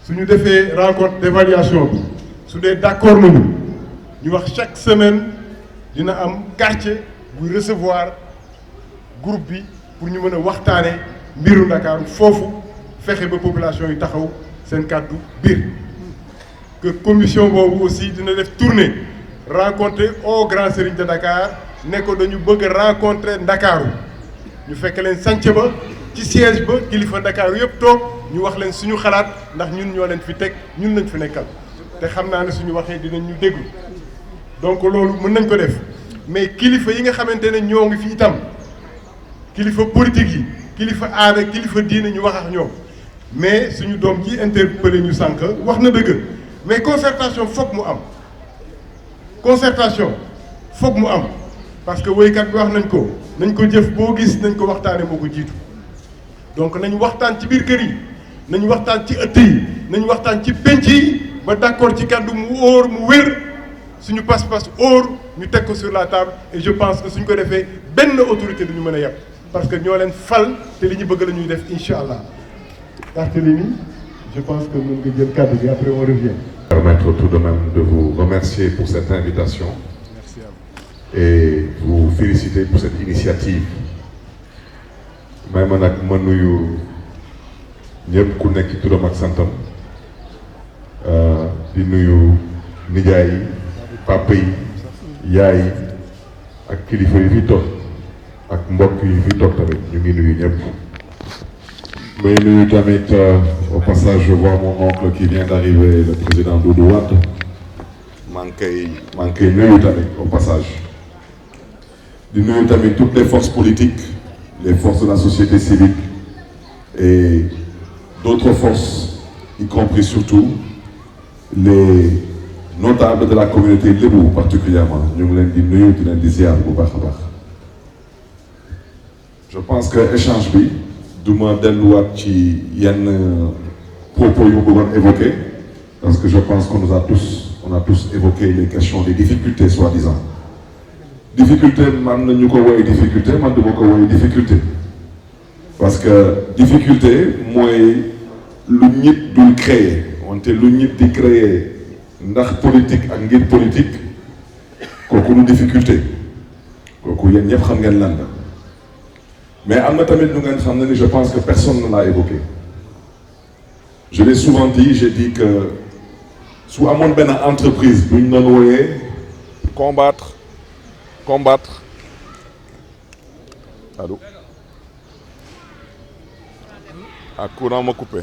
suñu defee rencontre d'évaluation bi su dee d'accord nañu ñu wax chaque semaine dina am quartier buy recevoir groupe bi pour ñu mën a waxtaane mbiru Dakar foofu fexe ba population yi taxaw seen kàddu biir que commission boobu aussi dina def tournée rencontrer au grand serigne de Dakar ne ko dañu bëgg a rencontrer Ndakaaru ñu fekk leen sànc ba ci siège ba kilifa Ndakaaru yëpp toog ñu wax leen suñu xalaat ndax ñun ñoo leen fi teg ñun lañ fi nekkal te xam naa ne suñu waxee dinañ ñu déglu donc loolu mën nañ ko def mais kilifa yi nga xamante ne ñoo ngi fi itam kilifa politique yi kilifa aada kilifa diine ñu wax ak ñoom mais suñu doom ji interpellé ñu sànq wax na dëgg mais concertation foog mu am concertation foog mu am parce que woykat bi wax nañ ko jëf boo gis nañ ko waxtaane moo ko jiitu donc nañu waxtaan ci biir kër yi nañu waxtaan ci ëtt yi nañu waxtaan ci penc yi ba d'accord ci kàddu mu óor mu wér suñu pas-pas óor ñu teg ko sur la table et je pense que suñ ko defee benn autorité duñu mën a yàpp parce que ñoo leen fal te li ñu bëgg la ñuy def incha allah Barthélémy je pense que mën nga jël kàddu gi après on revient. Permettre tout de même de vous remercier pour cette invitation. Merci à vous. Et vous féliciter pour cette initiative. may ma nag ma nuyu ñëpp ku nekk ci turam ak santam di nuyu nijaay yi papa yi yaay yi ak kilifa yi fi toog ak mbokk yi fi toog tamit ñu ngi nuyu ñëpp. may nuyu tamit au passage je vois mon oncle qui vient d'arriver le président Doudou Wade maa ngi koy nuyu tamit au passage di nuyu tamit toutes les forces politiques les forces de la société civile et d'autres forces y compris surtout les notables de la communauté lébou particulièrement ñu ngi leen di nuyu di leen di ziar bu baax a baax. je pense que échange bi du ma delluwaat ci yenn propos yu ma bëggoon évoquer parce que je pense qu'on a tous évoqué les questions des difficultés soi-disant difficulté man na ñu ko woy difficulté man du ma ko woy difficulté parce que difficulté mooy lu nit dul créer wante lu nit di créer ndax politique ak ngir politique kooku lu difficulté kooku yéen ñëpp xam ngeen lan la mais am na tamit lu ngeen xam ne ni je pense que personne ne l'a évoqué je l'ai souvent dit j'ai dit que su amoon benn entreprise bu ñu doon wooyee combattre allô ah courant ma coupé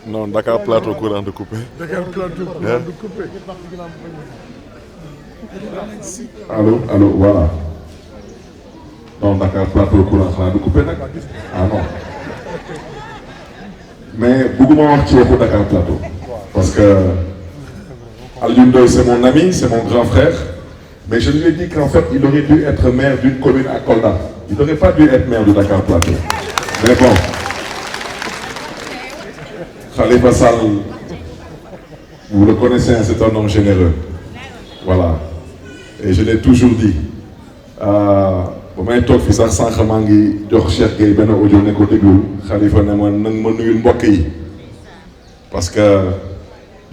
non Dakar Plateau courant de coupé Dakar Plateau courant de coupé. allô voilà non Dakar Plateau courant xanaa du coupé nag ah non mais bëgguma wax ci waxu Dakar Plateau parce que Alioune Ndoye c'est mon ami c'est mon grand frère mais je lui ai dit qu'en fait il aurait dû être maire d'une commune à Kolda il n'aurait pas dû être maire de Dakar Plateau mais bon Khalifa Sall vous le connaissez c'est un homme généreux voilà et je l'ai toujours dit ba may toog fi sax sànq maa ngi jox Cheikh Gueye benn audio ne ko déglu Khalifa ne ma nang ma nuyul mbokk yi parce que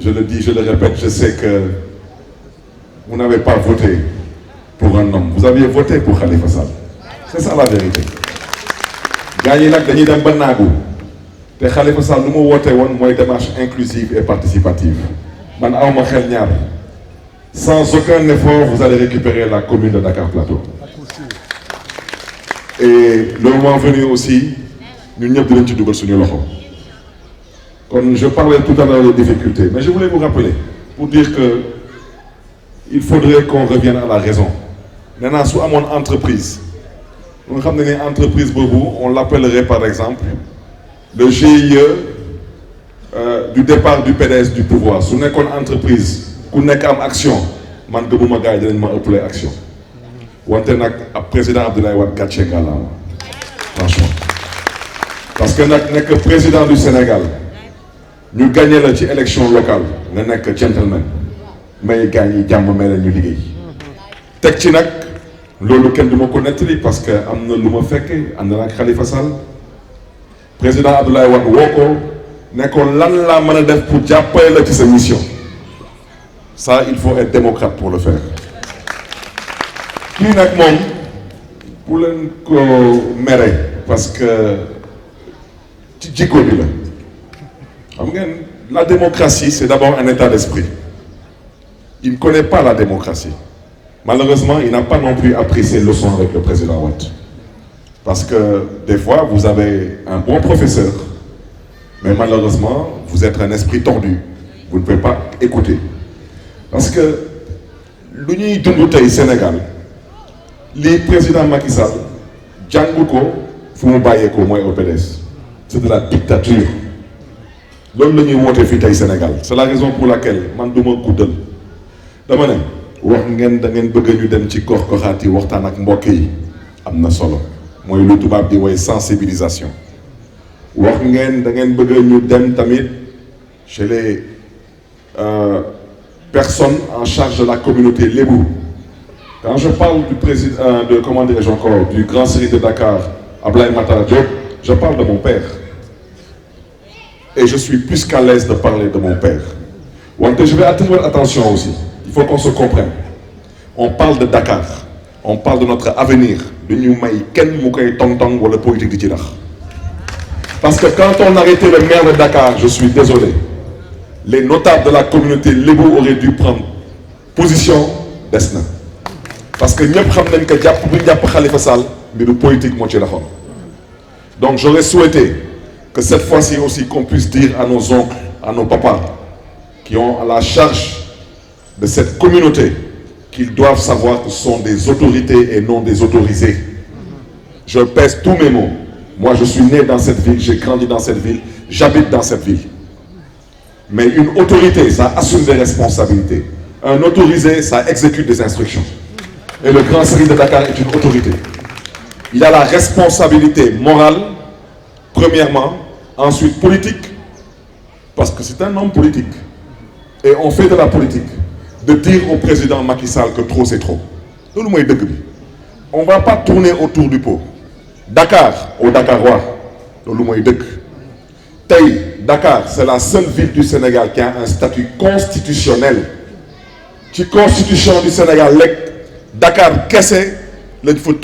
je le dis je le répète je sais que vous n'avez pas voté pour un homme vous aviez voté pour Khalifa Sall c'est ça la vérité gars yi nag dañuy dem ba naagu te Khalifa Sall lu mu woote woon mooy démarche inclusive et participative man awma xel ñaar sans aucun effort vous allez récupérer la commune de Dakar Plateau et le moment venu aussi ñun ñëpp dinañ ci dugal suñu loxo kon je parlais tout à l'heure des difficultés mais je voulais vous rappeler pour dire que il faudrait qu'on revienne à la raison maintenant su amoon entreprise nga xam ne ni entreprise boobu on l'appellerait par exemple le GIE du départ du PDS du pouvoir su nekkoon entreprise ku nekk am action man gëmuma gars yi dinañ ma ëppale action wante nag ab président Abdoulaye Wade gàcce ngalaama franchement parce que nag nekk président du Sénégal ñu gagné la ci élection locale nga nekk gentleman may gaañ yi jàmm may leen ñu liggéey teg ci nag loolu kenn du ma ko nettali parce que am na lu ma fekke ànd na ak Khalifa Sall président Abdoulaye Wade woo ko ne ko lan laa mën a def pour jàppale la ci sa mission ça il faut être démocrate pour le faire kii nag moom bu leen ko mere parce que ci jikko bi la xam ngeen la démocratie c'est d'abord un état d'esprit il ne connaît pas la démocratie malheureusement il n'a pas non plus appris ses leçons avec le président Wade parce que des fois vous avez un bon professeur mais malheureusement vous êtes un esprit tordu vous ne pouvez pas écouter parce que lu ñuy dund tey Sénégal li président Macky Sall jàngu ko fu mu bàyyeekoo mooy au PDS c'est de la dictature loolu la ñuy woote fii tey Sénégal c'est la raison pour laquelle man du ma guddal dama ne wax ngeen da ngeen bëgg ñu dem ci gox-goxaat yi waxtaan ak mbokk yi am na solo mooy lu tubaab di woy sensibilisation wax ngeen da ngeen bëgg ñu dem tamit chez les personnes en charge de la communauté lébou. Quand je parle du président de comment dirais-je encore du grand serigne de Dakar Ablaye Matar Diop, je parle de mon père et je suis plus qu'à l'aise de parler de mon père. Wante je vais attirer votre attention aussi. Il faut qu'on se comprenne. On parle de Dakar, on parle de notre avenir. Du ñu may kenn mu koy tong-tong wala politique di ci rax. Parce que quand on arrêtait le maire de Dakar, je suis désolé, les notables de la communauté lébou auraient dû prendre position des na. Parce que ñëpp xam nañ que jàpp bu ñu jàpp Khalifa Sall mbiru politique moo ci raxoon. Donc j'aurais souhaité que cette fois-ci aussi qu'on puisse dire à nos oncles, à nos papas qui ont à la charge de cette communauté qu'ils doivent savoir que ce sont des autorités et non des autorisés. Je pèse tous mes mots. Moi je suis né dans cette ville, j'ai grandi dans cette ville, j'habite dans cette ville. Mais une autorité, ça assume des responsabilités. Un autorisé, ça exécute des instructions. Et le grand serigne de Dakar est une autorité. Il a la responsabilité morale, premièrement, ensuite politique, parce que c'est un homme politique. Et on fait de la politique. De dire au président Macky Sall que trop c'est trop. On ne va pas tourner autour du pot. Dakar, au Dakarois, Dakar, c'est la seule ville du Sénégal qui a un statut constitutionnel. La constitution du Sénégal, Dakar, qu'est-ce que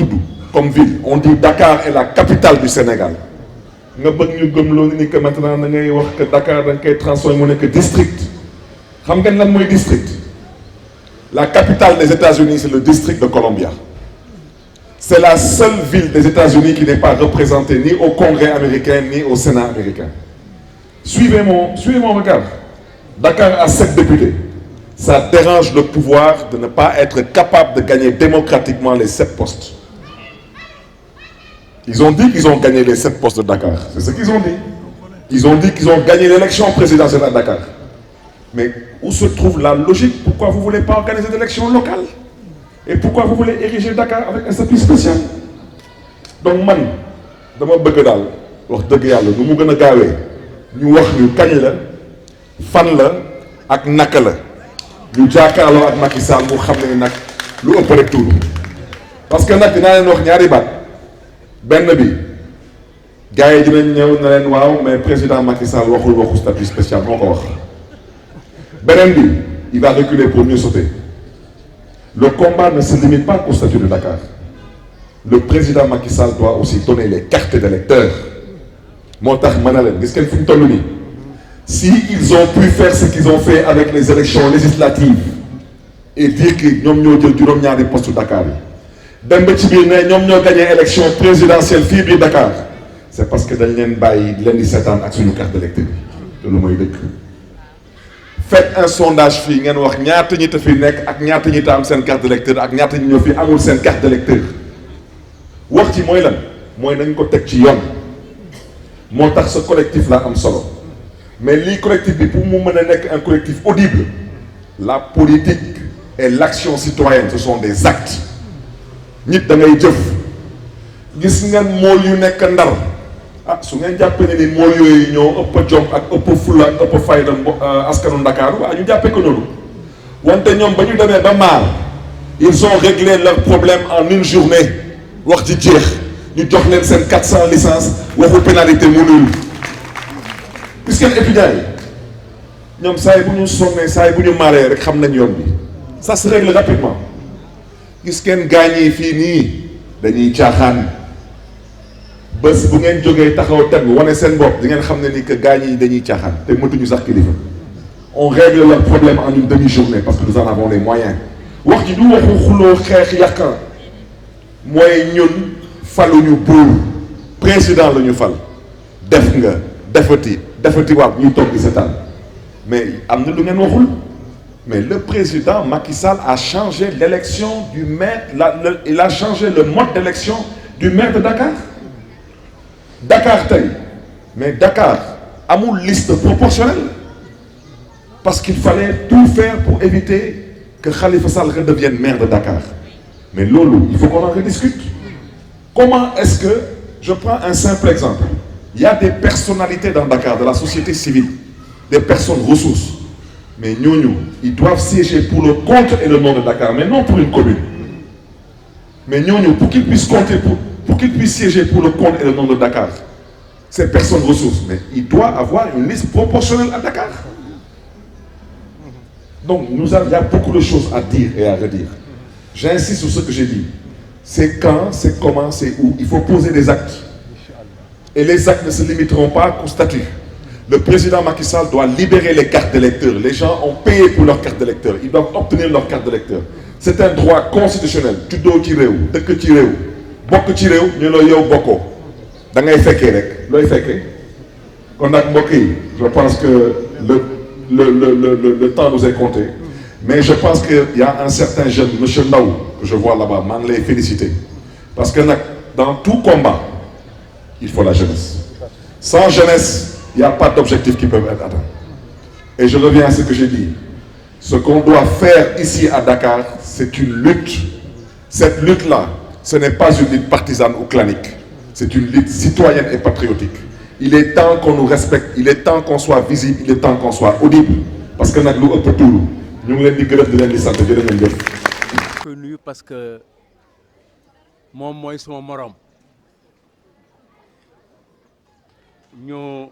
comme ville? On dit Dakar est la capitale du Sénégal. Nous que maintenant que Dakar est transformé en district. Vous savez ce que district? La capitale des États-Unis, c'est le district de Columbia. C'est la seule ville des États-Unis qui n'est pas représentée ni au Congrès américain ni au Sénat américain. Suivez mon regard. Dakar a 7 députés. Ça dérange le pouvoir de ne pas être capable de gagner démocratiquement les 7 postes. Ils ont dit qu'ils ont gagné les 7 postes de Dakar. C'est ce qu'ils ont dit. Ils ont dit qu'ils ont gagné l'élection présidentielle à Dakar. Mais où se trouve la logique? Pourquoi vous ne voulez pas organiser d'élections locales? Et pourquoi vous voulez ériger Dakar avec un statut spécial? Donc man, dama bëgg daal wax dëgg yàlla nu mu gën a gaawee ñu wax ñu kañ la fan la ak naka la ñu jàkkaarloo ak Macky Sall mu xam ne nag lu ëpp rek tuuru parce que nag dinaa leen wax ñaari baat benn bi gars yi dinañ ñëw na leen waaw mais président Macky Sall waxul waxu statut spécial moo ko wax beneen bi il va reculer pour mieux sauter. Le combat ne se limite pas au statut de Dakar. Le président Macky Sall doit aussi donner les cartes d'électeurs. Si ils ont pu faire ce qu'ils ont fait avec les élections législatives et dire qu'ils ont gagné des postes de Dakar, ils ont gagné l'élection présidentielle de Dakar, c'est parce que ils ont gagné l'année ans avec une carte d'électeur. Faites un sondage fii ngeen wax ñaata ñi fi nekk ak ñaata ñi am seen carte d'électeur ak ñaata ñi ñoo fi amul seen carte d'électeur wax ci mooy lan mooy nañ ko teg ci yoon moo tax ce collectif là am solo mais lii collectif bi pour mu mën a nekk un collectif audible la politique et l'action citoyenne ce sont des actes nit da ngay jëf gis ngeen mool yu nekk Ndar ah su ngeen jàppee ne ni mool yooyu ñoo ëpp jom ak ëpp fulla ak ëpp fayda askanu Ndakaaru waa ñu jàppee ko noonu wante ñoom ba ñu demee ba maar ils ont réglé leurs problèmes en une journée wax ji jeex ñu jox leen seen 400 licences waxu pénalité mu nul gis ngeen étudiants yi ñoom saa yi bu ñu sonnee saa yi bu ñu maree rek xam nañ yoon bi ça se règle rapidement gis ngeen gaañ yi fii nii dañuy caaxaan bés bu ngeen jógee taxaw teg wane seen bopp di ngeen xam ne ni que gaañ yi dañuy caaxaan te mëtuñu sax kilifa on règle leur problème en une demi-journée parce que nous en avons les moyens wax ji du waxu xuloo xeex yàqan mooy ñun faluñu buur président la ñu fal def nga defati waat ñuy toog di seetaan mais am na lu ngeen waxul mais le président Macky Sall a changé l'élection du maire il a changé le mode d'élection du maire de Dakar tey mais Dakar amul liste proportionnelle parce qu'il fallait tout faire pour éviter que Khalifa Sall redevienne maire de Dakar mais loolu il faut qu'on en rediscute. Comment est-ce que je prends un simple exemple il y a des personnalités dans Dakar de la société civile des personnes ressources mais ñooñu ils doivent siéger pour le compte et le nom de Dakar mais non pour une commune mais ñooñu pour qu'ils puissent compter pour qu'ils puissent siéger pour le compte et le nom de Dakar ces personnes ressources mais il doit avoir une liste proportionnelle à Dakar donc il y a beaucoup de choses à dire et à redire j'insiste sur ce que j'ai dit c'est quand, c'est comment, c'est où il faut poser des actes et les actes ne se limiteront pas qu'au statut. Le président Macky Sall doit libérer les cartes d'électeurs. Les gens ont payé pour leur carte d'électeur. Ils doivent obtenir leur carte d'électeur. C'est un droit constitutionnel. Juddoo ci réew dëkk ci réew bokk ci réew ñu la yow bokkoo da ngay fekkee rek looy fekkee kon nag mbokk yi je pense que le temps nous est compté mais je pense que il y a un certain jeune monsieur Ndaw que je vois là-bas maa ngi lay féliciter parce que nag dans tout combat il faut la jeunesse sans jeunesse il n'y a pas d'objectifs qui peuvent être atteints et je reviens à ce que j'ai dit ce qu'on doit faire ici à Dakar c'est une lutte cette lutte-là ce n'est pas une lutte partisane ou clanique c'est une lutte citoyenne et patriotique il est temps qu'on nous respecte il est temps qu'on soit visible il est temps qu'on soit audible parce que nag lu ëpp tuuru ñu ngi leen di gërëm di leen di sant jërë ngeen jëf. koy nuyu parce que moom mooy sama morom ñoo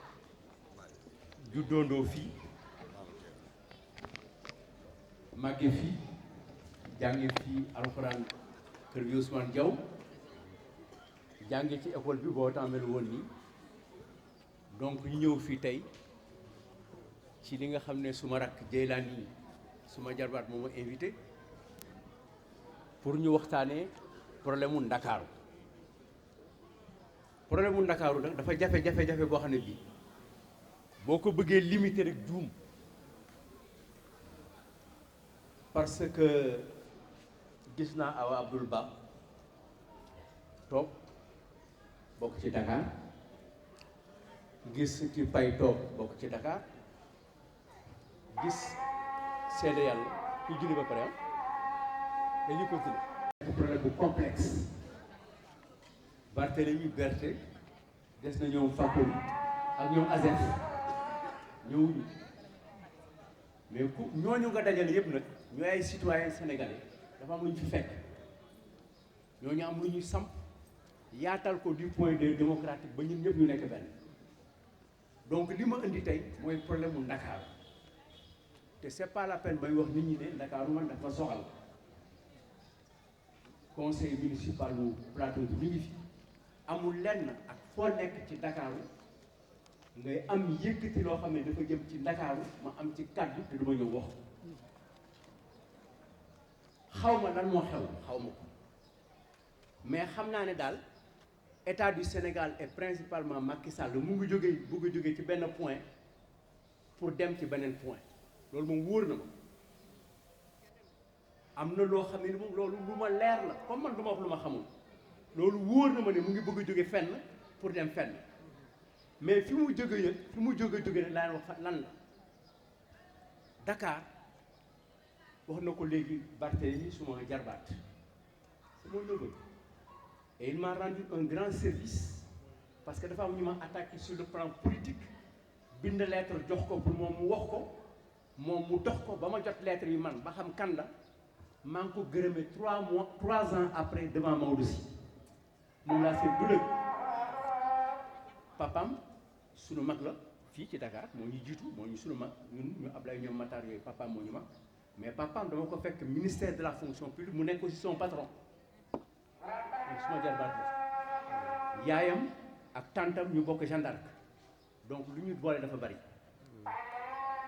juddoondoo fii màgge fii jànge fii alxuraan kër bi Ousmane Diaw jànge ci école bi boo tàmbali woon nii donc ñu ñëw fii tey ci li nga xam ne suma rakk Jeylaani suma jarbaat moo ma invité pour ñu waxtaanee problème mu Ndakaaru problème mu Ndakaaru nag dafa jafe boo xam ne bii boo ko bëggee limiter rek juum parce que gis naa Awa Abdoul Ba toog bokk ci Dakar gis ci Pay toog bokk ci Dakar gis seede yàlla ku julli ba pare dañuy continuer problème bu complexe Barthélémy Berté des na ñoom Fakoli ak ñoom Azef ñëwuñu mais ku ñooñu nga dajale yëpp nag ñooy ay citoyens sénégalais dafa am lu ñu fi fekk ñooñu am lu ñuy samp yaatal ko du point de vue démocratique ba ñun ñëpp ñu nekk benn donc li ma indi tey mooy problème mu Ndakaaru te c'est pas la peine bay wax nit ñi ne Ndakaaru man dafa soxal conseil municipal bu plateau bi ñu ngi fi amul lenn ak foo nekk ci Ndakaaru ngay am yëkkati loo xam ne dafa jëm ci Ndakaaru ma am ci kàddu te duma ñëw wax xaw ma lan moo xew xaw ma ko mais xam naa ne daal état du Sénégal et principalement Macky Sall mu ngi bëgg a jógee ci benn point pour dem ci beneen point loolu moom wóor na ma am na loo xam ne moom loolu lu ma leer la comme man du ma wax lu ma xamul loolu wóor na ma ne mu ngi bëgg a jóge fenn pour dem fenn mais fi mu jóge nag laa wax lan la Dakar wax na ko léegi Barthélémy suma jarbaat c'est mon neveu et il m'a rendu un grand service parce que dafa am ñu ma attaqué sur le plan politique bind lettre jox ko pour moom mu wax ko moom mu dox ko ba ma jot lettre yi man ba xam kan la maa ngi ko gërëmee 3 ans après devant Maodo Sy moom laa seet du dëgg papam sunu mag la fii ci Dakar moo ñu jiitu moo ñu sunu mag ñun ñu Ablaye ñoom Matar yooyu papam moo ñu mag mais papam dama ko fekk ministère de la fonction publique mu nekk aussi son patron suma jarbaat la yaayam ak tantam ñu bokk Jeanne d'Arc donc lu ñu boole dafa bari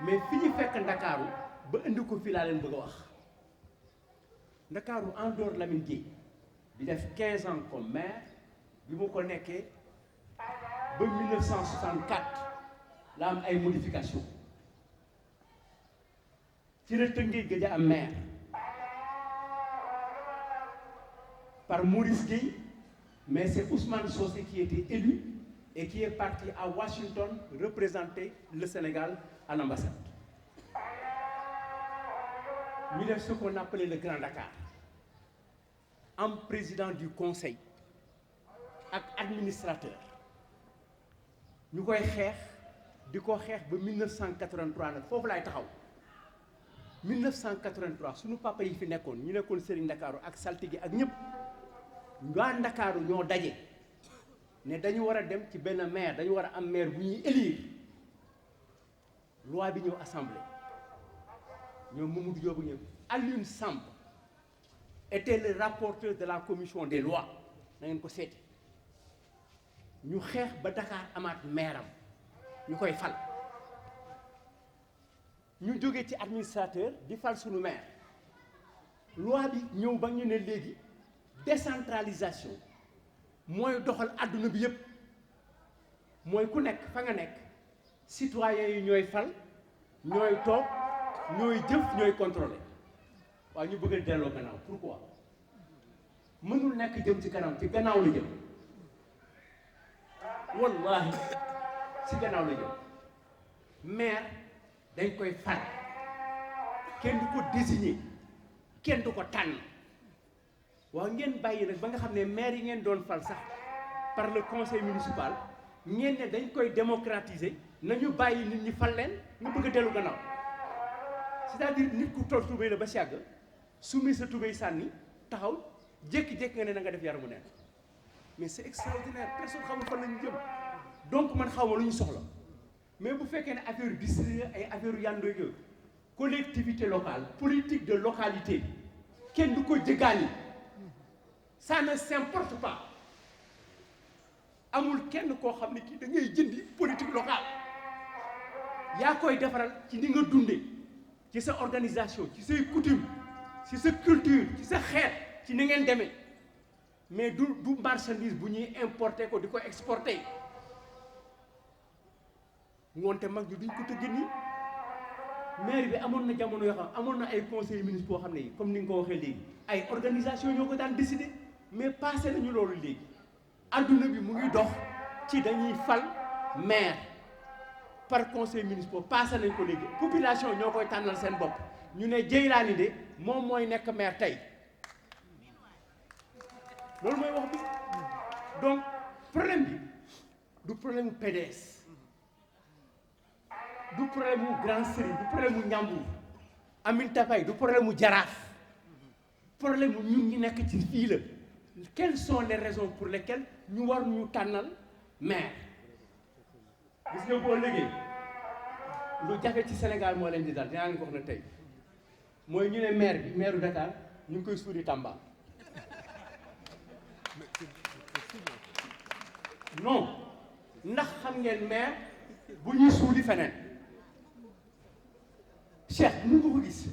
mais fi ñu fekk Ndakaaru ba indi ko fii laa leen bëgg a wax Ndakaaru en dehors Lamine Gueye di def 15 ans comme maire bi mu ko nekkee ba 1964 la am ay modification ci la Tëngéej gëj a am maire par Maurice Gueye mais c'est Ousmane Socé qui était élu et qui est parti à Washington représenter le Sénégal à l'ambassade. Ñu def ce qu'on appelait le Grand Dakar am président du conseil ak administrateur ñu koy xeex di ko xeex ba 1983 nag foofu laay taxaw 1983 suñu papa yi fi nekkoon ñu nekkoon Serigne Ndakaaru ak saltige ak ñëpp waa Ndakaaru ñoo daje ne dañu war a dem ci benn maire dañu war a am maire bu ñuy élire loi bi ñëw assemblée ñoom Mamadou Diop ñëw Alioune Samb était le rapporteur de la commission des lois na ngeen ko seeti ñu xeex ba Dakar amaat maire am ñu koy fal ñu jógee ci administrateur di fal sunu maire loi bi ñëw ba ñu ne léegi décentralisation mooy doxal àdduna bi yépp mooy ku nekk fa nga nekk citoyens yi ñooy fal ñooy toog ñooy jëf ñooy contrôler waaye ñu bëgg a delloo gannaaw pourquoi mënul nekk jëm ci kanam ci gannaaw la jëm wallahi ci gannaaw la jëm maire dañ koy fal kenn du ko désigner kenn du ko tànn waaw ngeen bàyyi nag ba nga xam ne maire yi ngeen doon fal sax par le conseil municipal ngeen ne dañ koy démocratiser nañu bàyyi nit ñi fal leen nga bëgg a dellu gannaaw c'est-à-dire nit ku toll tubéy la ba si yàgg sumi sa tubéy sànni taxaw jékki-jékki nga ne na nga def yaramu neen mais c'est extraordinaire personne xamul fan la ñu jëm donc man xaw ma lu ñu soxla mais bu fekkee ne affaire district ay affaire yàndoo yooyu collectivité locale politique de localité kenn du ko jëgaani ça ne s'importe pas amul kenn koo xam ne kii da ngay jëndi politique locale yaa koy defaral ci ni nga dunde ci sa organisation ci say coutume ci sa culture ci sa xeet ci ni ngeen demee mais du marchandise bu ñuy importer ko di ko exporter ngoonte mag ñi duñ ko tëggee nii maire bi amoon na jamono yoo xam amoon na ay conseils municipaux xam ne yi comme ni nga ko waxee léegi ay organisation ñoo ko daan décider mais passé nañu loolu léegi adduna bi mu ngi dox ci dañuy fal maire par conseil municipal passé nañ ko léegi population ñoo koy tànnal seen bopp ñu ne Dieylani de moom mooy nekk maire tey loolu mooy wax bi donc problème bi du problème mu PDS du problème mu Grand Serigne du problème mu Ndiambour Aminata Faye du problème mu Jaraaf problème mu ñun ñi nekk ci fii la quelles sont les raisons pour lesquelles ñu war ñu tànnal maire gis nga boo liggéey lu jafe ci Sénégal moo leen di dal dinaa leen ko wax na tey mooy ñu ne maire bi maire Dakar ñu ngi koy suuli Tamba non ndax xam ngeen maire bu ñuy suuli feneen Cheikh mu ngi ko gis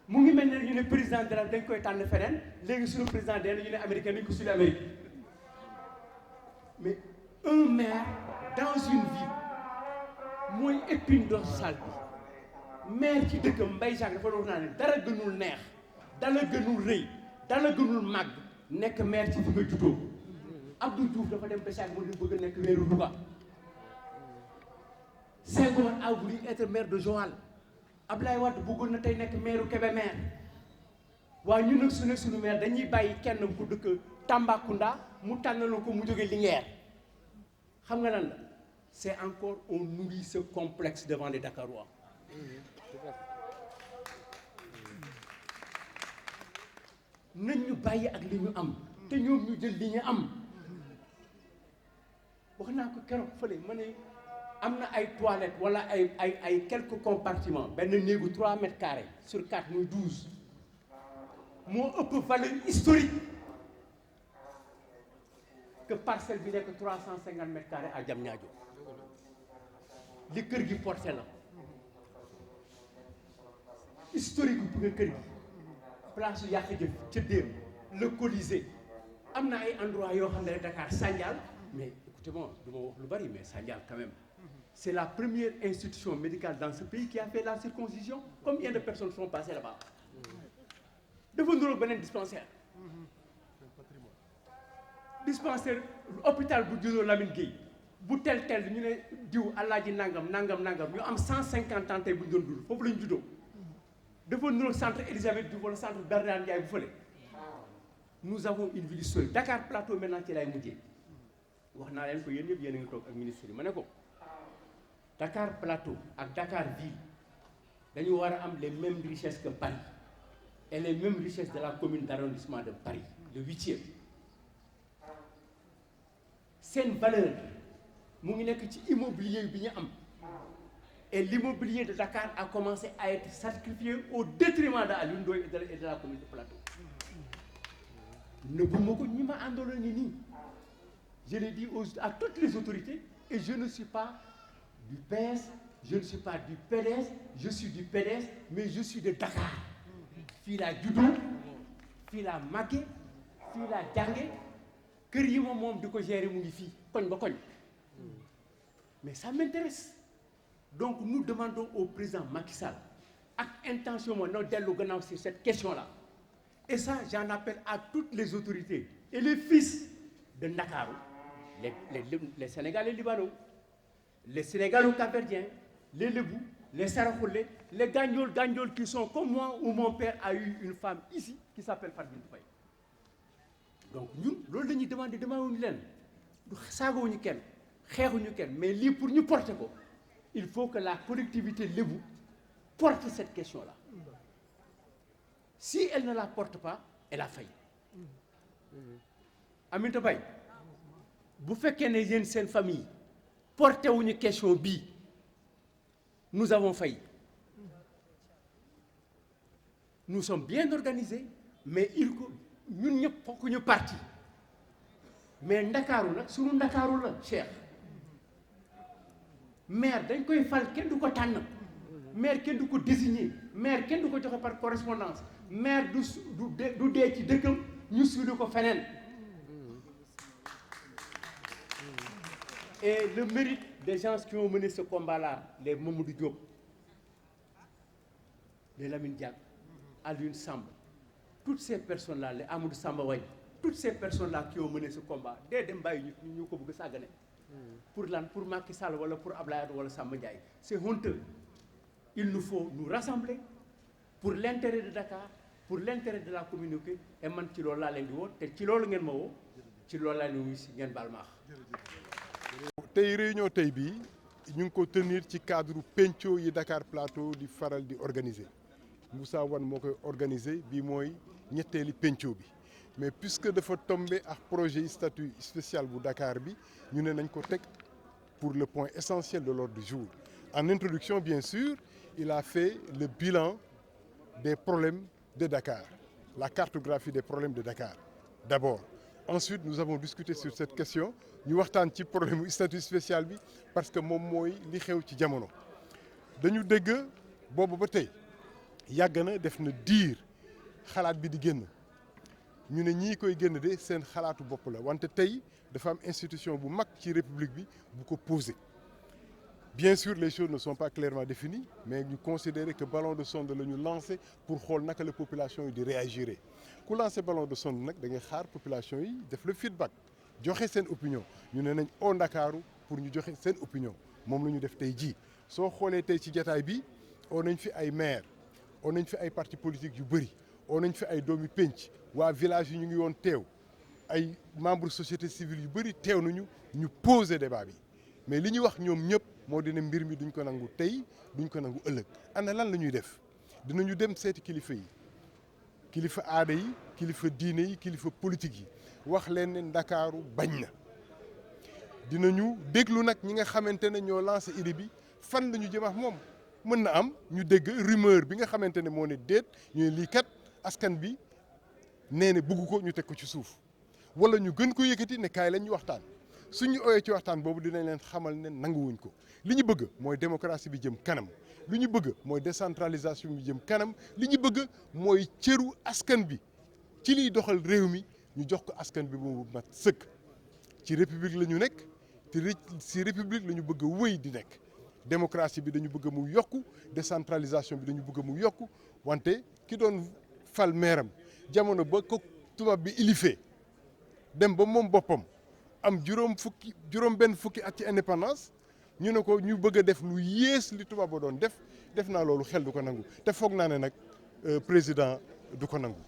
mu ngi mel ne ñu ne président de la dañ koy tànn feneen léegi suñu président de ñu ne américain dañ ko suuli Amérique mais un maire dans une ville mooy épine dorsale bi maire ci dëkkam Mbaye Jacques dafa doon naa ne dara gënul neex dara gënul rëy dara gënul màgg nekk maire ci fi nga juddoo Abdou Diouf dafa dem ba Jacques mu di bëgg a nekk maire Louga Senghor a voulu être maire de Joal Ablaye Wade bëggoon na tey nekk maire Kébémer waaye ñun nag su nekk suñu maire dañuy bàyyi kenn ku dëkk Tambacounda mu tànnal ko mu jóge Linguère xam nga lan la c'est encore on nourrit ce complexe devant les Dakarois nañ ñu bàyyi ak li ñu am te ñoom ñu jël li ñu am. wax naa ko keroog fële ma ne am na ay toilettes wala ay quelques compartiments benn néegu 3 mètres carrés sur 4 muy 12 moo ëpp valeur historique que parcelle bi nekk 350 mètres carrés à Diamniadio li kër gi porté la historique bu nga kër gi place yu yàq jëf ca déem le Colisée am na ay endroit yoo xam ne Dakar Sandial mais écoutez-moi du ma wax lu bari mais Sandial quand même c'est la première institution médicale dans ce pays qui a fait la circoncision. Combien de personnes sont passées là-bas? dafa niróo beneen dispensaire. dispensaire hôpital bu juddoo Lamine Gueye bu tel ñu ne diw alaaji nangam ñu am 150 ans tey bu ñu doon dund foofu la ñu juddoo. dafa niróo centre Elisabeth Diouf wala centre Bernard Ndiaye bu fële. nous avons une ville historique Dakar Plateau maintenant ci lay mujjee. wax naa leen ko yéen ñëpp yéen a ngi toog ak ministre yi ma ne ko Dakar Plateau ak Dakar ville dañu war a am les mêmes richesses que Paris et les mêmes richesses de la commune d'arrondissement de Paris le 8e. seen valeur mu ngi nekk ci immobilier bi ñu am et l'immobilier de Dakar a commencé à être sacrifié au détriment de Alioune Ndoye et de la commune de Plateau. ne bu ma ko ñi ma àndaloon ni nii. Je l'ai dit à toutes les autorités et je ne suis pas du PS, je ne suis pas du PDS, je suis du PDS, mais je suis de Dakar. fii laa juddoo fii laa màggee fii laa jànge kër yi moom di ko gérer mu ngi fii koñ ba koñ. mais ça m'intéresse. Donc nous demandons au président Macky Sall ak intention moo noo dellu gannaaw sur cette question-là. Et ça, j'en appelle à toutes les autorités et les fils de Ndakaaru. Les Sénégalais libanais, les Sénégalais capverdiens, les Lébou, les Saraxolé, les Gandiol qui sont comme moi où mon père a eu une femme ici qui s'appelle Fatou Faye. Donc ñun loolu la ñuy demandé wuñu leen saagawuñu kenn xeexuñu kenn mais lii pour ñu porter ko il faut que la collectivité Lébou porte cette question-là. Si elle ne la porte pas, elle a failli. Aminata Baye bu fekkee ne yéen seen famille porté wuñu question bii nous avons failli. Nous sommes bien organisés mais il ko ñun ñëpp fokk ñu parti mais Ndakaaru nag sunu Ndakaaru la Cheikh maire dañ koy fal kenn du ko tànn maire kenn du ko désigner maire kenn du ko joxe par correspondance maire du dee ci dëkkam ñu suudu ko feneen. Et le mérite des gens qui ont mené ce combat-là, les Mamadou Diop, les Lamine Diack, Alioune Samb, toutes ces personnes-là, les Amadou Samba Wagne, toutes ces personnes-là qui ont mené ce combat, dès dem bàyyi ñu ko bëgg sàggane pour lan pour Macky Sall wala pour Abdoulaye Wade wala Samba Ndiaye. C'est honteux. Il nous faut nous rassembler pour l'intérêt de Dakar, pour l'intérêt de la communauté et man ci loolu laa leen di woo te ci loolu ngeen ma woo ci loolu laa leen wuyu si ngeen baal maax. tey réunion tey bii ñu ngi ko tenir ci cadre penco yi Dakar Plateau di faral di organiser Moussa Wane moo koy organiser bii mooy ñetteeli penco bi mais puisque dafa tombé ak projet statut spécial bu Dakar bi ñu ne nañ ko teg pour le point essentiel de l'ordre du jour. En introduction bien sûr il a fait le bilan des problèmes de Dakar, la cartographie des problèmes de Dakar d'abord. Ensuite nous avons discuté sur cette question ñu waxtaan ci problème mu statut spécial bi parce que moom mooy li xew ci jamono dañu dégg boobu ba tey yàgg na def na diir xalaat bi di génn ñu ne ñii koy génn de seen xalaatu bopp la wante tey dafa am institution bu mag ci république bi bu ko posé. Bien sûr les choses ne sont pas clairement définies mais ñu considérer que ballon de sonde la ñu lancé pour xool naka la population yi di réagir ku lancé ballon de sonde nag da ngay xaar population yi def le feedback joxe seen opinion ñu ne nañ au Ndakaaru pour ñu joxe seen opinion moom la ñu def tey jii soo xoolee tey ci jataay bi oo nañ fi ay maire oo nañ fi ay parti politique yu bëri oo nañ fi ay doomi penc waa village yi ñu ngi woon teew ay membre société civile yu bëri teew nañu ñu poser débat bi mais li ñuy wax ñoom ñëpp moo di ne mbir mi duñ ko nangu tey duñ ko nangu ëllëg. ana lan la ñuy def dinañu dem seeti kilifa yi kilifa aada yi kilifa diine yi kilifa politique yi wax leen ne Ndakaaru bañ na. dinañu déglu nag ñi nga xamante ne ñoo lancé idée bi fan la ñu jëm ak moom mën na am ñu dégg rumeur bi nga xamante ne moo ne déet ñu ne lii kat askan bi nee ne bugg ko ñu teg ko ci suuf wala ñu gën ko yëkkati ne kaay lañ ñu waxtaan suñu oyee ci waxtaan boobu dinañ leen xamal ne nanguwuñ ko li ñu bëgg mooy démocratie bi jëm kanam li ñu bëgg mooy décentralisation bi jëm kanam li ñu bëgg mooy cëru askan bi ci liy doxal réew mi ñu jox ko askan bi bu mat sëkk ci république la ñu nekk te ci république la ñu bëgg a wëy di nekk démocratie bi dañu bëgg mu yokku décentralisation bi dañu bëgg mu yokku wante ki doon fal meeram jamono ba ko tubaab bi ilifee dem ba moom boppam am juróom benn fukki at ci indépendance ñu ne ko ñu bëgg a def lu yées li tubaab ba doon def naa loolu xel du ko nangu te foog naa ne nag président du ko nangu